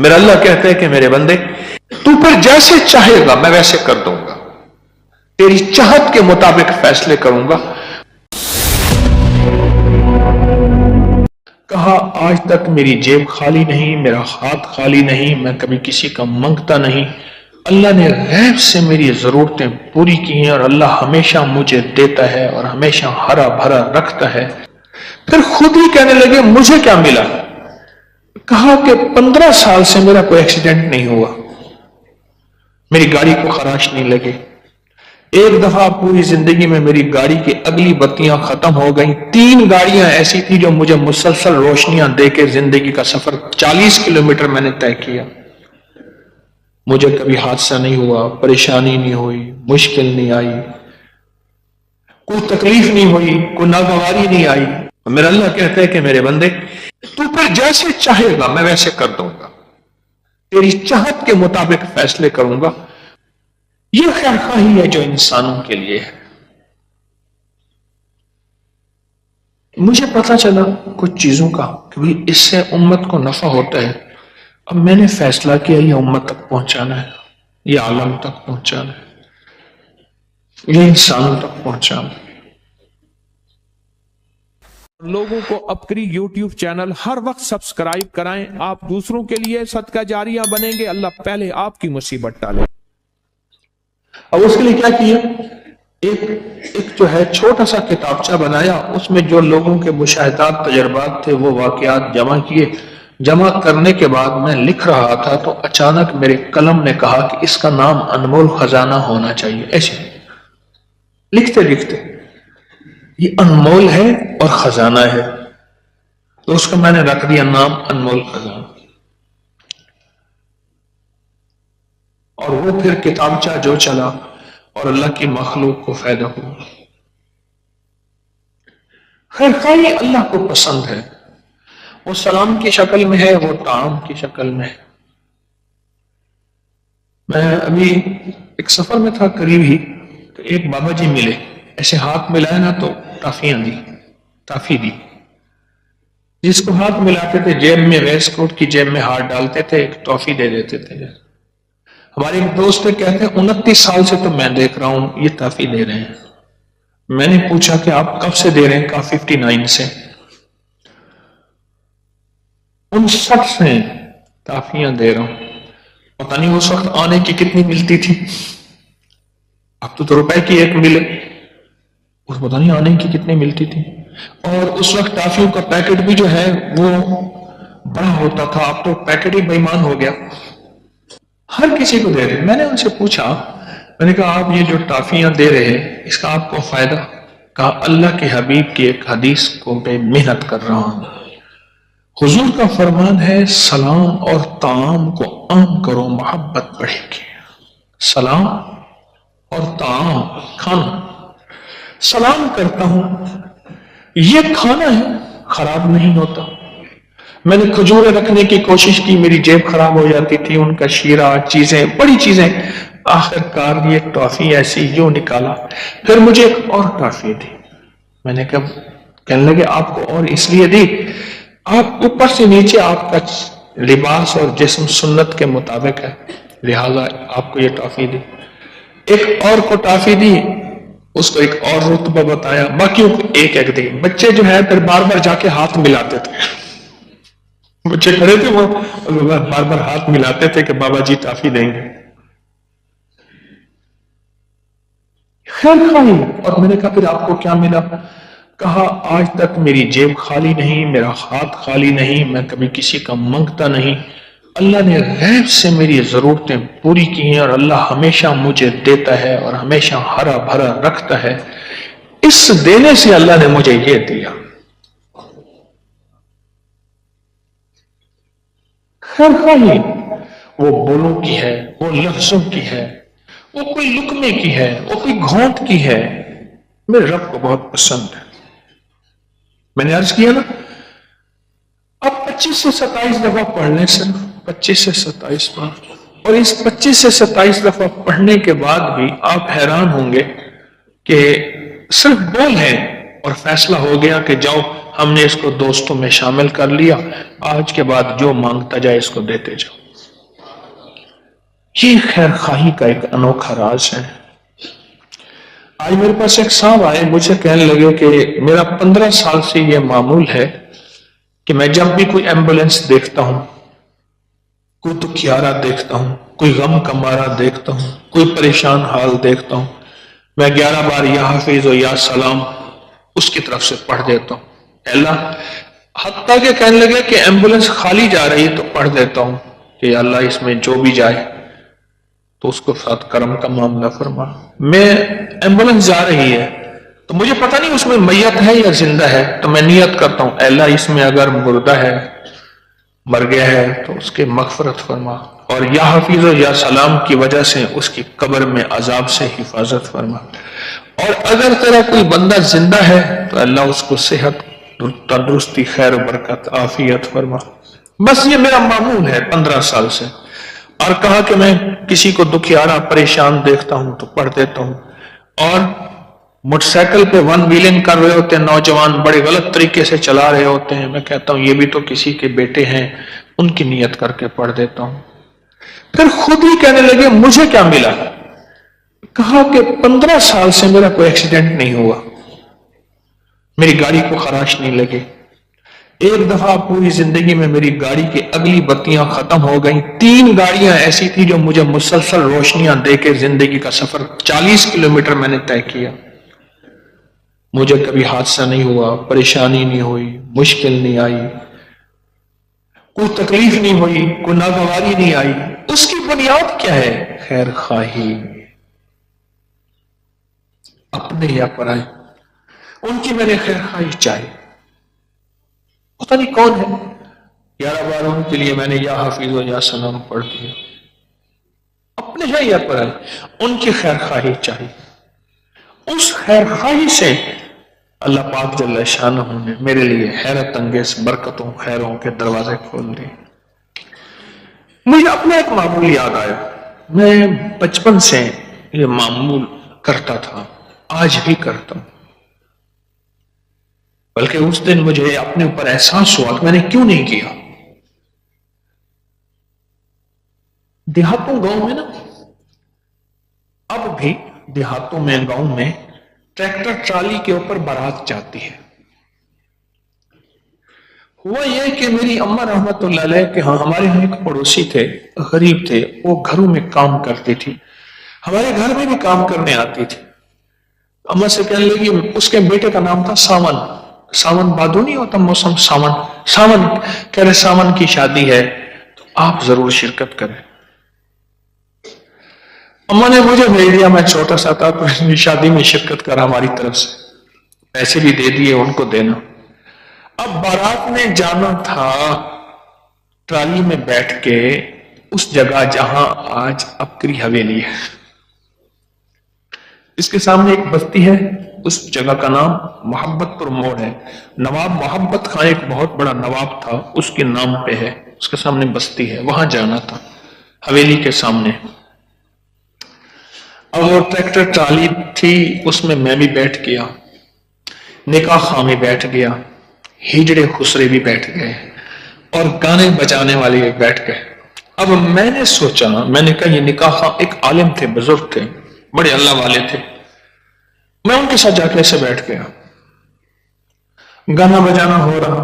میرا اللہ کہتا ہے کہ میرے بندے تو پھر جیسے چاہے گا میں ویسے کر دوں گا، تیری چاہت کے مطابق فیصلے کروں گا۔ کہا آج تک میری جیب خالی نہیں، میرا ہاتھ خالی نہیں، میں کبھی کسی کا منگتا نہیں، اللہ نے غیب سے میری ضرورتیں پوری کی ہیں اور اللہ ہمیشہ مجھے دیتا ہے اور ہمیشہ ہرا بھرا رکھتا ہے۔ پھر خود ہی کہنے لگے مجھے کیا ملا؟ کہا کہ 15 سال سے میرا کوئی ایکسیڈنٹ نہیں ہوا، میری گاڑی کو خراش نہیں لگے، ایک دفعہ پوری زندگی میں میری گاڑی کی اگلی بتیاں ختم ہو گئیں، 3 گاڑیاں ایسی تھی جو مجھے مسلسل روشنیاں دے کے زندگی کا سفر 40 کلومیٹر میں نے طے کیا، مجھے کبھی حادثہ نہیں ہوا، پریشانی نہیں ہوئی، مشکل نہیں آئی، کوئی تکلیف نہیں ہوئی، کوئی ناگواری نہیں آئی۔ میرا اللہ کہتا ہے کہ میرے بندے تو پھر جیسے چاہے گا میں ویسے کر دوں گا، تیری چاہت کے مطابق فیصلے کروں گا۔ یہ خیر خواہی ہے جو انسانوں کے لیے ہے۔ مجھے پتا چلا کچھ چیزوں کا کہ بھی اس سے امت کو نفع ہوتا ہے، اب میں نے فیصلہ کیا یہ امت تک پہنچانا ہے، یہ عالم تک پہنچانا ہے، یہ انسانوں تک پہنچانا ہے۔ لوگوں کو اپکری یوٹیوب چینل ہر وقت سبسکرائب کرائیں، آپ دوسروں کے لیے صدقہ جاریہ بنیں گے، اللہ پہلے آپ کی مصیبت ٹالے۔ اب اس کے لیے کیا کیا؟ ایک جو ہے چھوٹا سا کتابچہ بنایا، اس میں جو لوگوں کے مشاہدات تجربات تھے وہ واقعات جمع کیے۔ جمع کرنے کے بعد میں لکھ رہا تھا تو اچانک میرے قلم نے کہا کہ اس کا نام انمول خزانہ ہونا چاہیے۔ ایسے لکھتے لکھتے یہ انمول ہے اور خزانہ ہے، تو اس کا میں نے رکھ دیا نام انمول خزانہ، اور وہ پھر کتابچہ جو چلا اور اللہ کی مخلوق کو فائدہ ہوا۔ خیر خواہی اللہ کو پسند ہے، وہ سلام کی شکل میں ہے، وہ طعام کی شکل میں ہے۔ میں ابھی ایک سفر میں تھا قریب ہی، تو ایک بابا جی ملے، ایسے ہاتھ ملائے نا تو ٹافیاں دی، ٹافی دی، جس کو ہاتھ ملاتے تھے جیب میں، ویسٹ کوٹ کی جیب میں ہاتھ ڈالتے تھے، ایک ٹافی دے دیتے تھے۔ ہمارے ایک دوست کہتے ہیں 29 سال سے تو میں دیکھ رہا ہوں یہ ٹافی دے رہے ہیں۔ میں نے پوچھا کہ آپ کب سے دے رہے ہیں؟ کہا 59 سے، 59 سے ٹافیاں دے رہا ہوں۔ پتہ نہیں اس وقت آنے کی کتنی ملتی تھی، اب تو روپے کی ایک ملے، اس پتہ نہیں آنے کی کتنی ملتی تھی، اور اس وقت ٹافیوں کا پیکٹ بھی جو ہے وہ بڑا ہوتا تھا، اب تو پیکٹ ہی بے ایمان ہو گیا، ہر کسی کو دے رہے۔ میں نے ان سے پوچھا، میں نے کہا آپ یہ جو ٹافیاں دے رہے ہیں اس کا آپ کو فائدہ؟ کہا اللہ کے حبیب کی ایک حدیث کو میں محنت کر رہا ہوں، حضور کا فرمان ہے سلام اور طعام کو عام کرو محبت بڑھے گی۔ سلام اور طعام، کھانا، سلام کرتا ہوں، یہ کھانا ہے، خراب نہیں ہوتا۔ میں نے کھجوریں رکھنے کی کوشش کی، میری جیب خراب ہو جاتی تھی، ان کا شیرہ، چیزیں، بڑی چیزیں، آخر کار یہ ٹافی ایسی جو نکالا، پھر مجھے ایک اور ٹافی دی۔ میں نے کہا، کہنے لگے آپ کو اور اس لیے دی، آپ اوپر سے نیچے آپ کا لباس اور جسم سنت کے مطابق ہے، لہذا آپ کو یہ ٹافی دی۔ ایک اور کو ٹافی دی، اس کو ایک اور رتبہ بتایا، باقیوں کو ایک ایک دی۔ بچے جو ہے پھر بار بار جا کے ہاتھ ملاتے تھے، بچے کھڑے تھے وہ بار بار ہاتھ ملاتے تھے کہ بابا جی ٹافی دیں گے۔ خیر خواہی، اور میں نے کہا پھر آپ کو کیا ملا؟ کہا آج تک میری جیب خالی نہیں، میرا ہاتھ خالی نہیں، میں کبھی کسی کا منگتا نہیں، اللہ نے غیب سے میری ضرورتیں پوری کی ہیں اور اللہ ہمیشہ مجھے دیتا ہے اور ہمیشہ ہرا بھرا رکھتا ہے، اس دینے سے اللہ نے مجھے یہ دیا۔ خیر خواہی وہ بولوں کی ہے، وہ لفظوں کی ہے، وہ کوئی لقمے کی ہے، وہ کوئی گھونٹ کی ہے، میرے رب کو بہت پسند ہے۔ میں نے عرض کیا نا، اب 25 سے 27 دفعہ پڑھ لیں، صرف 25 سے 27 بار، اور اس 25 سے 27 دفعہ پڑھنے کے بعد بھی آپ حیران ہوں گے کہ صرف بول ہے اور فیصلہ ہو گیا کہ جاؤ ہم نے اس کو دوستوں میں شامل کر لیا، آج کے بعد جو مانگتا جائے اس کو دیتے جاؤ۔ یہ خیر خواہی کا ایک انوکھا راز ہے. آج میرے پاس ایک صاحب آئے, مجھے کہنے لگے کہ میرا 15 سال سے یہ معمول ہے کہ میں جب بھی کوئی ایمبولینس دیکھتا ہوں, کوئی دکھیارا دیکھتا ہوں, کوئی غم کا مارا دیکھتا ہوں, کوئی پریشان حال دیکھتا ہوں, میں 11 بار یا حافظ و یا سلام اس کی طرف سے پڑھ دیتا ہوں. اللہ, حتیٰ کہ کہنے لگے کہ ایمبولینس خالی جا رہی ہے تو پڑھ دیتا ہوں کہ یا اللہ اس میں جو بھی جائے تو اس کو ساتھ کرم کا معاملہ فرما. میں ایمبولینس جا رہی ہے تو مجھے پتہ نہیں اس میں میت ہے یا زندہ ہے, تو میں نیت کرتا ہوں اے اللہ اس میں اگر مردہ ہے, مر گیا ہے تو اس کے مغفرت فرما, اور یا حافظ و یا سلام کی وجہ سے اس کی قبر میں عذاب سے حفاظت فرما, اور اگر تیرا کوئی بندہ زندہ ہے تو اللہ اس کو صحت, تندرستی, خیر و برکت, عافیت فرما. بس یہ میرا معمول ہے 15 سال سے. اور کہا کہ میں کسی کو دکھیارا پریشان دیکھتا ہوں تو پڑھ دیتا ہوں. اور موٹر سائیکل پہ 1 ویلنگ کر رہے ہوتے ہیں نوجوان, بڑے غلط طریقے سے چلا رہے ہوتے ہیں, میں کہتا ہوں یہ بھی تو کسی کے بیٹے ہیں, ان کی نیت کر کے پڑھ دیتا ہوں. پھر خود ہی کہنے لگے مجھے کیا ملا؟ کہا کہ 15 سال سے میرا کوئی ایکسیڈنٹ نہیں ہوا, میری گاڑی کو خراش نہیں لگے. ایک دفعہ پوری زندگی میں میری گاڑی کی اگلی بتیاں ختم ہو گئیں. 3 گاڑیاں ایسی تھی جو مجھے مسلسل روشنیاں دے کے زندگی کا سفر 40 کلومیٹر میں نے طے کیا. مجھے کبھی حادثہ نہیں ہوا, پریشانی نہیں ہوئی, مشکل نہیں آئی, کوئی تکلیف نہیں ہوئی, کوئی ناگواری نہیں آئی. اس کی بنیاد کیا ہے؟ خیر خواہی. اپنے یا پرائے, ان کی میں نے خیر خواہی چاہی. پتہ نہیں کون ہے, 11 بار ان کے لیے میں نے یا حافظ و یا سلام پڑھ دیا. اپنے ہے یا پرائے, ان کی خیر خواہی چاہی. اس خیر خواہی سے اللہ پاک جل شانہ نے میرے لیے حیرت انگیز برکتوں, خیروں کے دروازے کھول دیے. مجھے اپنا ایک معمول یاد آیا. میں بچپن سے یہ معمول کرتا تھا, آج بھی کرتا ہوں. بلکہ اس دن مجھے اپنے اوپر احساس ہوا کہ میں نے کیوں نہیں کیا. دیہاتوں گاؤں میں نا, اب بھی دیہاتوں میں گاؤں میں ٹریکٹر ٹرالی کے اوپر بارات جاتی ہے. ہوا یہ کہ میری اماں رحمت اللہ علیہ کے ہاں, ہمارے ہاں ایک پڑوسی تھے, غریب تھے, وہ گھروں میں کام کرتی تھی, ہمارے گھر میں بھی کام کرنے آتی تھی. اماں سے کہنے لگی, اس کے بیٹے کا نام تھا ساون. ساون بادو نہیں ہوتا موسم, ساون. ساون کہہ رہے ساون کی شادی ہے تو آپ ضرور شرکت کریں. اماں نے مجھے بھیج دیا, میں چھوٹا سا تھا تو شادی میں شرکت کرا ہماری طرف سے, پیسے بھی دے دیے, ان کو دینا. اب بارات میں جانا تھا ٹرالی میں بیٹھ کے اس جگہ جہاں آج اپکری حویلی ہے. اس کے سامنے ایک بستی ہے, اس جگہ کا نام محبت پر موڑ ہے. نواب محبت خان ایک بہت بڑا نواب تھا, اس کے نام پہ ہے, اس کے سامنے بستی ہے, وہاں جانا تھا حویلی کے سامنے. اب وہ ٹریکٹر ٹرالی تھی, اس میں بھی بیٹھ گیا, نکاح خواہ میں بیٹھ گیا, ہجڑے خسرے بھی بیٹھ گئے, اور گانے بجانے والے بھی بیٹھ گئے. اب میں نے سوچا, میں نے کہا یہ نکاح خواہ ایک عالم تھے, بزرگ تھے, بڑے اللہ والے تھے, میں ان کے ساتھ جا کے ایسے بیٹھ گیا. گانا بجانا ہو رہا,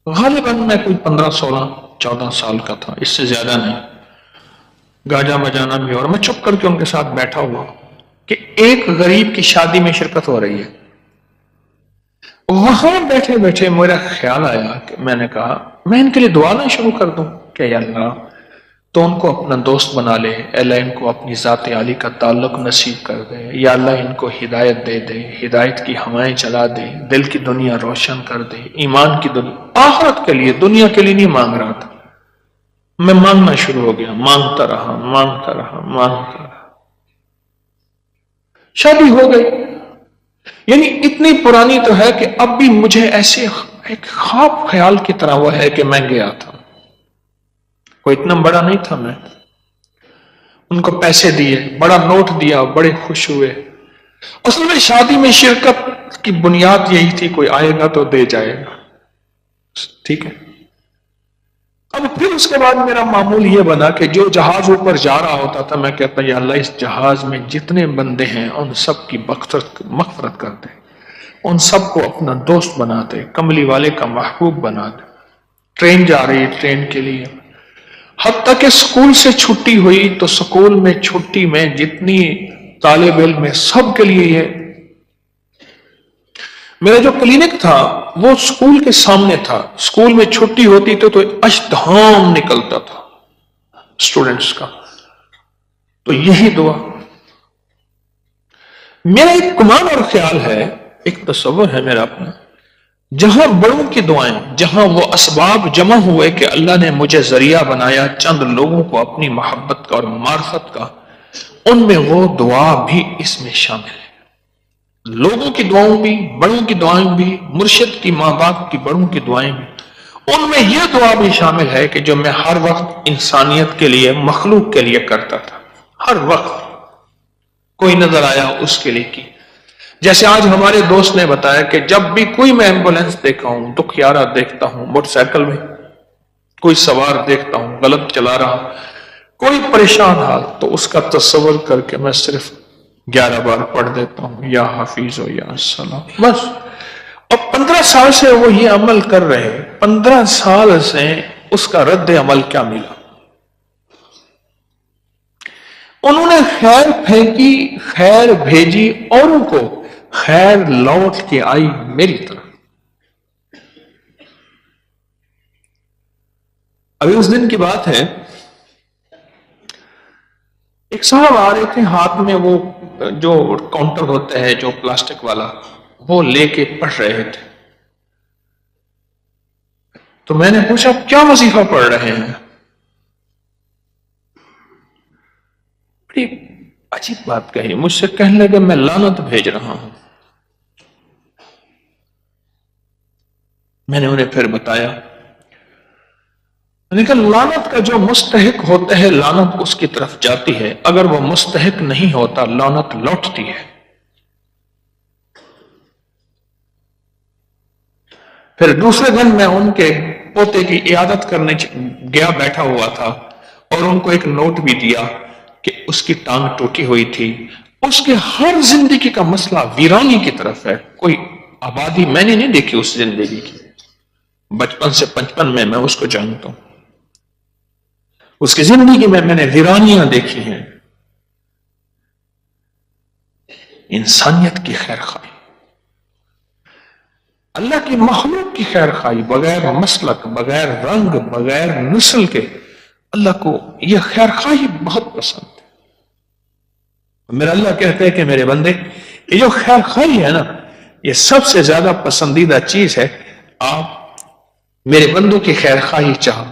غالباً میں کوئی 15 16 14 سال کا تھا, اس سے زیادہ نہیں. گاجا بجانا بھی, اور میں چپ کر کے ان کے ساتھ بیٹھا ہوا کہ ایک غریب کی شادی میں شرکت ہو رہی ہے. وہاں بیٹھے بیٹھے میرا خیال آیا کہ میں نے کہا میں ان کے لیے دعا نہ شروع کر دوں کہ یا اللہ تو ان کو اپنا دوست بنا لے, اللہ ان کو اپنی ذات عالی کا تعلق نصیب کر دے, یا اللہ ان کو ہدایت دے دے, ہدایت کی ہوائیں چلا دے, دل کی دنیا روشن کر دے, ایمان کی دنیا, آخرت کے لیے, دنیا کے لیے نہیں مانگ رہا تھا. میں مانگنا شروع ہو گیا, مانگتا رہا مانگتا رہا مانگتا رہا. شادی ہو گئی. یعنی اتنی پرانی تو ہے کہ اب بھی مجھے ایسے ایک خواب خیال کی طرح وہ ہے کہ میں گیا تھا, کوئی اتنا بڑا نہیں تھا. میں ان کو پیسے دیے, بڑا نوٹ دیا, بڑے خوش ہوئے. اصل میں شادی میں شرکت کی بنیاد یہی تھی, کوئی آئے گا تو دے جائے گا, ٹھیک ہے. اب پھر اس کے بعد میرا معمول یہ بنا کہ جو جہاز اوپر جا رہا ہوتا تھا میں کہتا یا اللہ اس جہاز میں جتنے بندے ہیں ان سب کی مغفرت کر دے، ان سب کو اپنا دوست بنا دے، کملی والے کا محبوب بنا دے۔ ٹرین جا رہی ہے، ٹرین کے لیے حتیٰ کہ اسکول سے چھٹی ہوئی تو اسکول میں چھٹی میں جتنی طالب علم ہے سب کے لیے یہ میرا جو کلینک تھا وہ اسکول کے سامنے تھا، اسکول میں چھٹی ہوتی تو اشتہام نکلتا تھا اسٹوڈنٹس کا، تو یہی دعا میرا ایک گمان اور خیال ہے، ایک تصور ہے میرا اپنا، جہاں بڑوں کی دعائیں، جہاں وہ اسباب جمع ہوئے کہ اللہ نے مجھے ذریعہ بنایا چند لوگوں کو اپنی محبت کا اور معرفت کا، ان میں وہ دعا بھی اس میں شامل ہے۔ لوگوں کی دعاؤں بھی، بڑوں کی دعائیں بھی، مرشد کی، ماں باپ کی، بڑوں کی دعائیں بھی، ان میں یہ دعا بھی شامل ہے کہ جو میں ہر وقت انسانیت کے لیے، مخلوق کے لیے کرتا تھا، ہر وقت کوئی نظر آیا اس کے لیے کی۔ جیسے آج ہمارے دوست نے بتایا کہ جب بھی کوئی میں ایمبولینس دیکھا ہوں، دکھیارا دیکھتا ہوں، موٹر سائیکل میں کوئی سوار دیکھتا ہوں غلط چلا رہا، کوئی پریشان حال، تو اس کا تصور کر کے میں صرف 11 بار پڑھ دیتا ہوں، یا حفیظ و یا السلام، بس۔ اب 15 سال سے وہ یہ عمل کر رہے، 15 سال سے اس کا رد عمل کیا ملا؟ انہوں نے خیر پھینکی، خیر بھیجی اوروں کو، خیر لوٹ کے آئی میری طرف۔ ابھی اس دن کی بات ہے، ایک صاحب آ رہے تھے، ہاتھ میں وہ جو کاؤنٹر ہوتا ہے جو پلاسٹک والا، وہ لے کے پڑھ رہے تھے، تو میں نے پوچھا کیا وظیفہ پڑھ رہے ہیں؟ بڑی عجیب بات کہی، مجھ سے کہنے لگے میں لعنت بھیج رہا ہوں۔ میں نے انہیں پھر بتایا، میں نے کہا لعنت کا جو مستحق ہوتا ہے لعنت اس کی طرف جاتی ہے، اگر وہ مستحق نہیں ہوتا لعنت لوٹتی ہے۔ پھر دوسرے دن میں ان کے پوتے کی عیادت کرنے گیا، بیٹھا ہوا تھا، اور ان کو ایک نوٹ بھی دیا کہ اس کی ٹانگ ٹوٹی ہوئی تھی، اس کے ہر زندگی کا مسئلہ ویرانی کی طرف ہے، کوئی آبادی میں نے نہیں دیکھی اس زندگی کی، بچپن سے 55 میں اس کو جانتا ہوں، اس کی زندگی میں نے ویرانیاں دیکھی ہیں۔ انسانیت کی خیر خواہی، اللہ کی مخلوق کی خیر خواہی، بغیر مسلک، بغیر رنگ، بغیر نسل کے، اللہ کو یہ خیر خواہی بہت پسند ہے۔ میرا اللہ کہتے ہیں کہ میرے بندے، یہ جو خیر خواہی ہے نا، یہ سب سے زیادہ پسندیدہ چیز ہے۔ آپ میرے بندوں کی خیر خواہی چاہو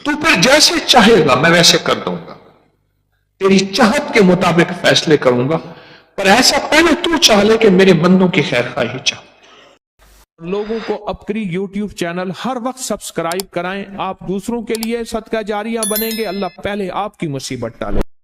تو پھر جیسے چاہے گا میں ویسے کر دوں گا، تیری چاہت کے مطابق فیصلے کروں گا، پر ایسا پہلے تو چاہ لے کہ میرے بندوں کی خیر خواہی چاہو۔ لوگوں کو اپنی یوٹیوب چینل ہر وقت سبسکرائب کرائیں، آپ دوسروں کے لیے صدقہ جاریہ بنیں گے، اللہ پہلے آپ کی مصیبت ٹالے۔